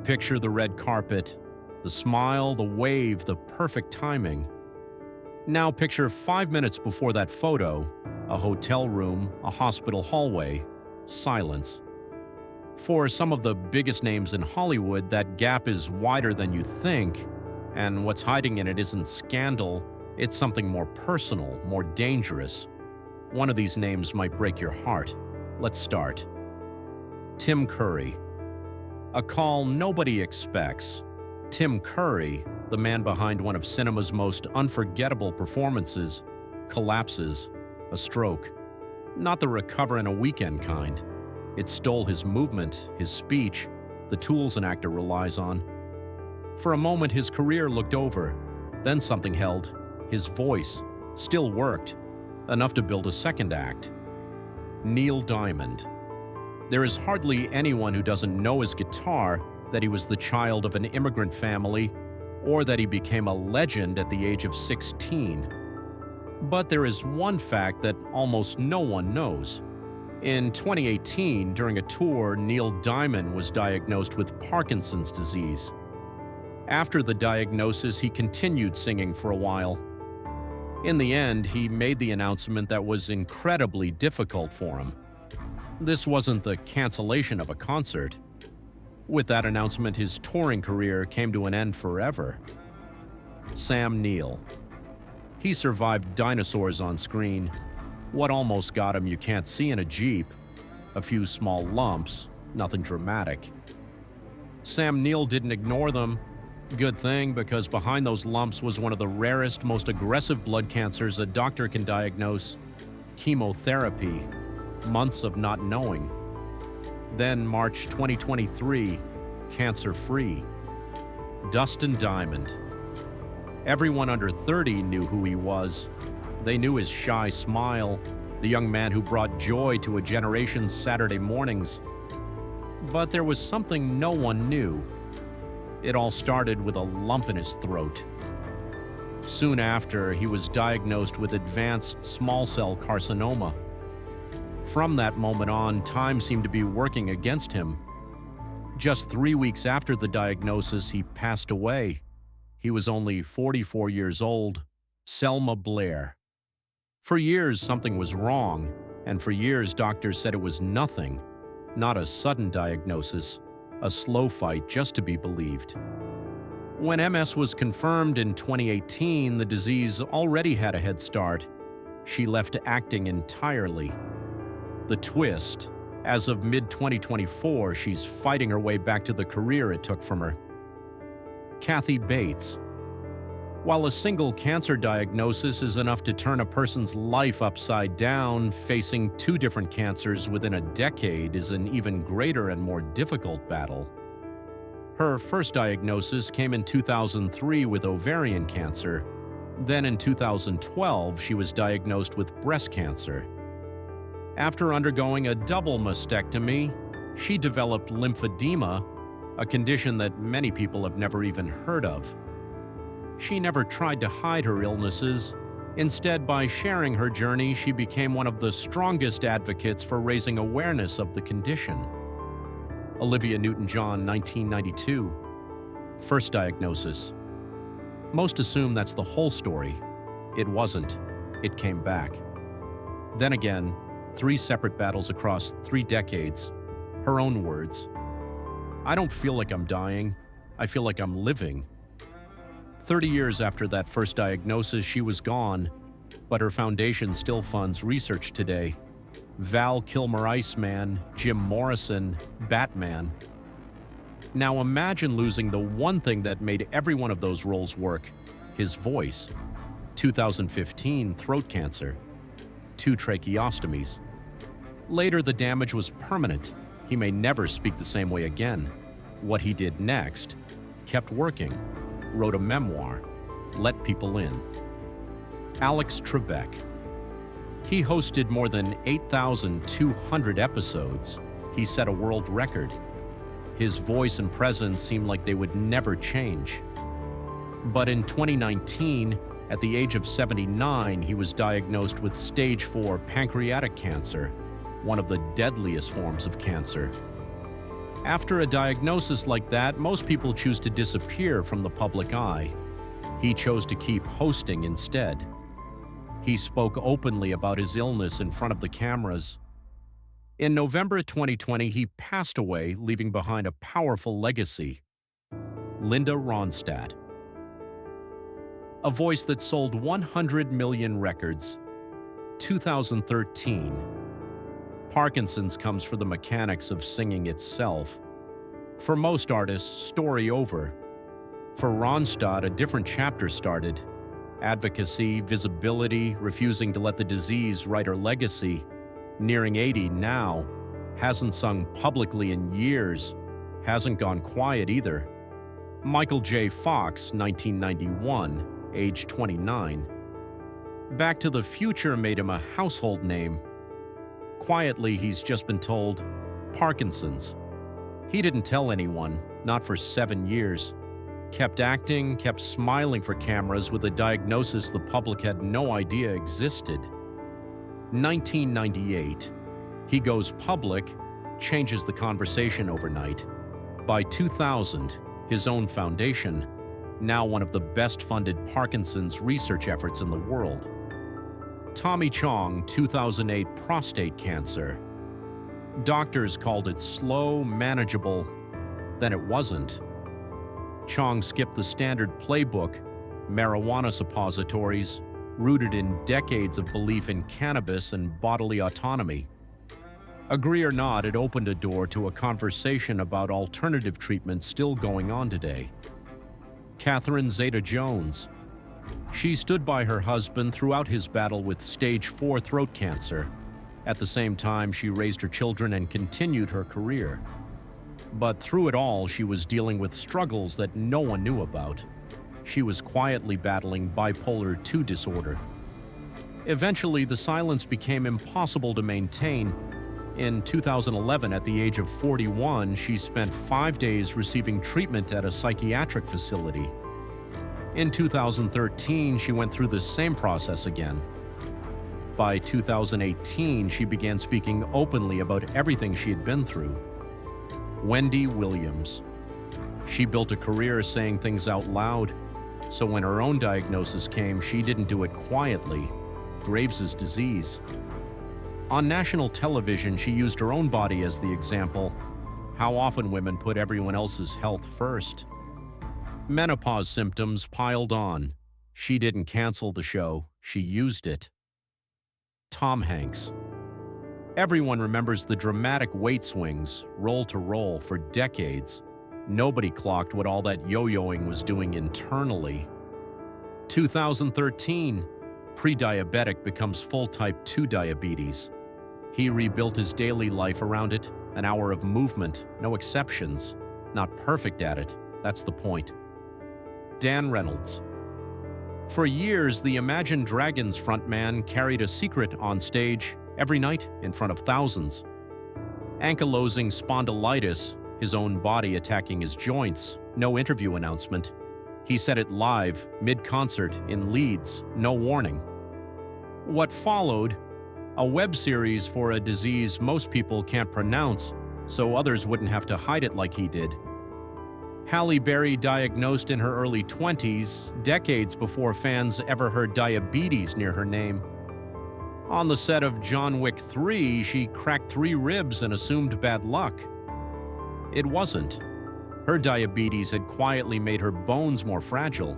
picture the red carpet, the smile, the wave, the perfect timing. Now picture 5 minutes before that photo, a hotel room, a hospital hallway, silence. For some of the biggest names in Hollywood, that gap is wider than you think, and what's hiding in it isn't scandal, it's something more personal, more dangerous. One of these names might break your heart. Let's start. Tim Curry. A call nobody expects. Tim Curry, the man behind one of cinema's most unforgettable performances, collapses, a stroke. Not the recover in a weekend kind. It stole his movement, his speech, the tools an actor relies on. For a moment, his career looked over. Then something held. His voice still worked, enough to build a second act. Neil Diamond. There is hardly anyone who doesn't know his guitar, that he was the child of an immigrant family, or that he became a legend at the age of 16. But there is one fact that almost no one knows. In 2018, during a tour, Neil Diamond was diagnosed with Parkinson's disease. After the diagnosis, he continued singing for a while. In the end, he made the announcement that was incredibly difficult for him. This wasn't the cancellation of a concert. With that announcement, his touring career came to an end forever. Sam Neill. He survived dinosaurs on screen. What almost got him you can't see in a Jeep. A few small lumps, nothing dramatic. Sam Neill didn't ignore them. Good thing, because behind those lumps was one of the rarest, most aggressive blood cancers a doctor can diagnose: chemotherapy. Months of not knowing. Then March 2023, cancer-free. Dustin Diamond. Everyone under 30 knew who he was. They knew his shy smile, the young man who brought joy to a generation's Saturday mornings. But there was something no one knew. It all started with a lump in his throat. Soon after, he was diagnosed with advanced small cell carcinoma. From that moment on, time seemed to be working against him. Just 3 weeks after the diagnosis, he passed away. He was only 44 years old. Selma Blair. For years, something was wrong, and for years, doctors said it was nothing. Not a sudden diagnosis, a slow fight just to be believed. When MS was confirmed in 2018, the disease already had a head start. She left acting entirely. The twist: as of mid-2024, she's fighting her way back to the career it took from her. Kathy Bates. While a single cancer diagnosis is enough to turn a person's life upside down, facing 2 different cancers within a decade is an even greater and more difficult battle. Her first diagnosis came in 2003 with ovarian cancer. Then in 2012, she was diagnosed with breast cancer. After undergoing a double mastectomy, she developed lymphedema, a condition that many people have never even heard of. She never tried to hide her illnesses. Instead, by sharing her journey, she became one of the strongest advocates for raising awareness of the condition. Olivia Newton-John, 1992. First diagnosis. Most assume that's the whole story. It wasn't. It came back. Then again, 3 separate battles across 3 decades. Her own words: "I don't feel like I'm dying. I feel like I'm living." 30 years after that first diagnosis, she was gone, but her foundation still funds research today. Val Kilmer Iceman, Jim Morrison, Batman. Now imagine losing the one thing that made every one of those roles work: his voice. 2015, throat cancer. 2 tracheostomies. Later, the damage was permanent. He may never speak the same way again. What he did next: kept working, wrote a memoir, let people in. Alex Trebek. He hosted more than 8,200 episodes. He set a world record. His voice and presence seemed like they would never change. But in 2019, at the age of 79, he was diagnosed with stage 4 pancreatic cancer, one of the deadliest forms of cancer. After a diagnosis like that, most people choose to disappear from the public eye. He chose to keep hosting instead. He spoke openly about his illness in front of the cameras. In November 2020, he passed away, leaving behind a powerful legacy. Linda Ronstadt. A voice that sold 100 million records. 2013. Parkinson's comes for the mechanics of singing itself. For most artists, story over. For Ronstadt, a different chapter started. Advocacy, visibility, refusing to let the disease write her legacy. Nearing 80 now, hasn't sung publicly in years, hasn't gone quiet either. Michael J. Fox, 1991, age 29. Back to the Future made him a household name. Quietly, he's just been told, Parkinson's. He didn't tell anyone, not for 7 years. Kept acting, kept smiling for cameras with a diagnosis the public had no idea existed. 1998. He goes public, changes the conversation overnight. By 2000, his own foundation, now one of the best-funded Parkinson's research efforts in the world. Tommy Chong, 2008 prostate cancer. Doctors called it slow, manageable. Then it wasn't. Chong skipped the standard playbook, marijuana suppositories, rooted in decades of belief in cannabis and bodily autonomy. Agree or not, it opened a door to a conversation about alternative treatments still going on today. Catherine Zeta-Jones. She stood by her husband throughout his battle with stage 4 throat cancer. At the same time, she raised her children and continued her career. But through it all, she was dealing with struggles that no one knew about. She was quietly battling bipolar II disorder. Eventually, the silence became impossible to maintain. In 2011, at the age of 41, she spent 5 days receiving treatment at a psychiatric facility. In 2013, she went through the same process again. By 2018, she began speaking openly about everything she had been through. Wendy Williams. She built a career saying things out loud, so when her own diagnosis came, she didn't do it quietly. Graves' disease. On national television, she used her own body as the example. How often women put everyone else's health first. Menopause symptoms piled on. She didn't cancel the show, she used it. Tom Hanks. Everyone remembers the dramatic weight swings, roll to roll, for decades. Nobody clocked what all that yo-yoing was doing internally. 2013, pre-diabetic becomes full type 2 diabetes. He rebuilt his daily life around it, an hour of movement, no exceptions. Not perfect at it, that's the point. Dan Reynolds. For years, the Imagine Dragons frontman carried a secret on stage every night in front of thousands. Ankylosing spondylitis, his own body attacking his joints, no interview announcement. He said it live, mid-concert, in Leeds, no warning. What followed? A web series for a disease most people can't pronounce, so others wouldn't have to hide it like he did. Halle Berry diagnosed in her early 20s, decades before fans ever heard diabetes near her name. On the set of John Wick 3, she cracked 3 ribs and assumed bad luck. It wasn't. Her diabetes had quietly made her bones more fragile.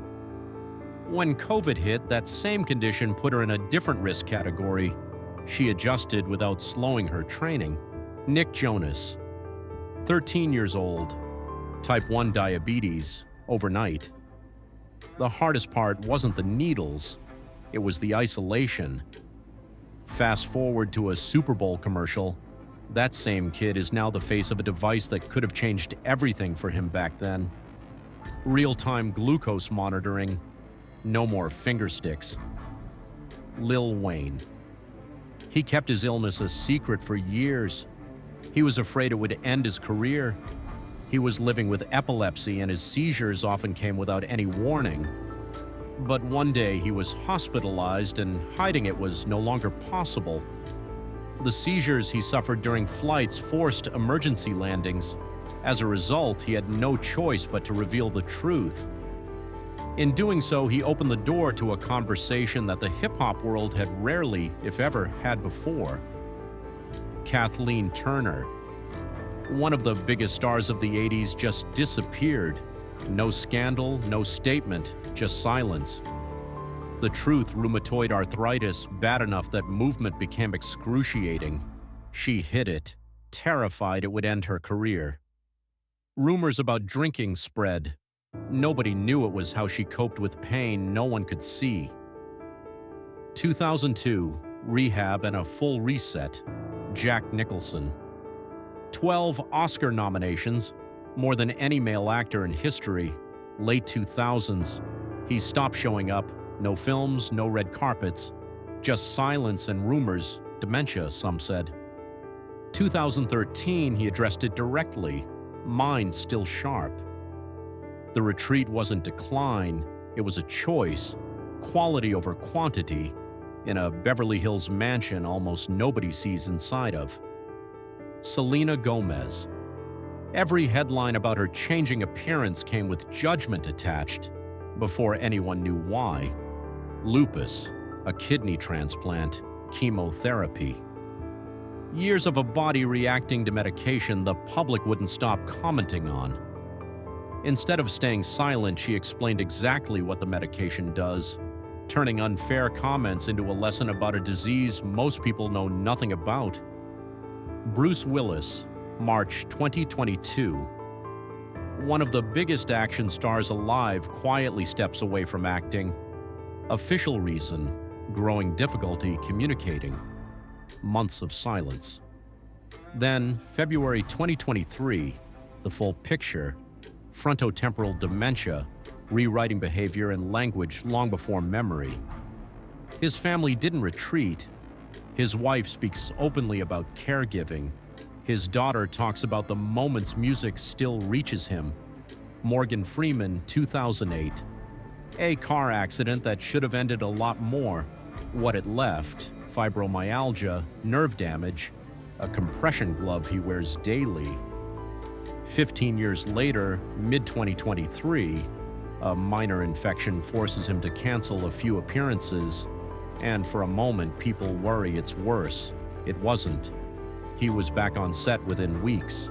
When COVID hit, that same condition put her in a different risk category. She adjusted without slowing her training. Nick Jonas. 13 years old. Type 1 diabetes, overnight. The hardest part wasn't the needles, it was the isolation. Fast forward to a Super Bowl commercial. That same kid is now the face of a device that could have changed everything for him back then. Real-time glucose monitoring. No more finger sticks. Lil Wayne. He kept his illness a secret for years. He was afraid it would end his career. He was living with epilepsy, and his seizures often came without any warning. But one day he was hospitalized, and hiding it was no longer possible. The seizures he suffered during flights forced emergency landings. As a result, he had no choice but to reveal the truth. In doing so, he opened the door to a conversation that the hip-hop world had rarely, if ever, had before. Kathleen Turner, one of the biggest stars of the 80s, just disappeared. No scandal, no statement, just silence. The truth: rheumatoid arthritis, bad enough that movement became excruciating. She hid it, terrified it would end her career. Rumors about drinking spread. Nobody knew it was how she coped with pain no one could see. 2002, rehab and a full reset. Jack Nicholson. 12 Oscar nominations, more than any male actor in history. Late 2000s, he stopped showing up. No films, no red carpets, just silence and rumors, dementia, some said. 2013, he addressed it directly, mind still sharp. The retreat wasn't decline, it was a choice, quality over quantity, in a Beverly Hills mansion almost nobody sees inside of. Selena Gomez. Every headline about her changing appearance came with judgment attached, before anyone knew why. Lupus, a kidney transplant, chemotherapy. Years of a body reacting to medication the public wouldn't stop commenting on. Instead of staying silent, she explained exactly what the medication does, turning unfair comments into a lesson about a disease most people know nothing about. Bruce Willis, March 2022. One of the biggest action stars alive quietly steps away from acting. Official reason: growing difficulty communicating. Months of silence. Then, February 2023, the full picture: frontotemporal dementia, rewriting behavior and language long before memory. His family didn't retreat. His wife speaks openly about caregiving. His daughter talks about the moments music still reaches him. Morgan Freeman, 2008. A car accident that should have ended a lot more. What it left: fibromyalgia, nerve damage, a compression glove he wears daily. 15 years later, mid-2023, a minor infection forces him to cancel a few appearances, and for a moment people worry it's worse. It wasn't. He was back on set within weeks.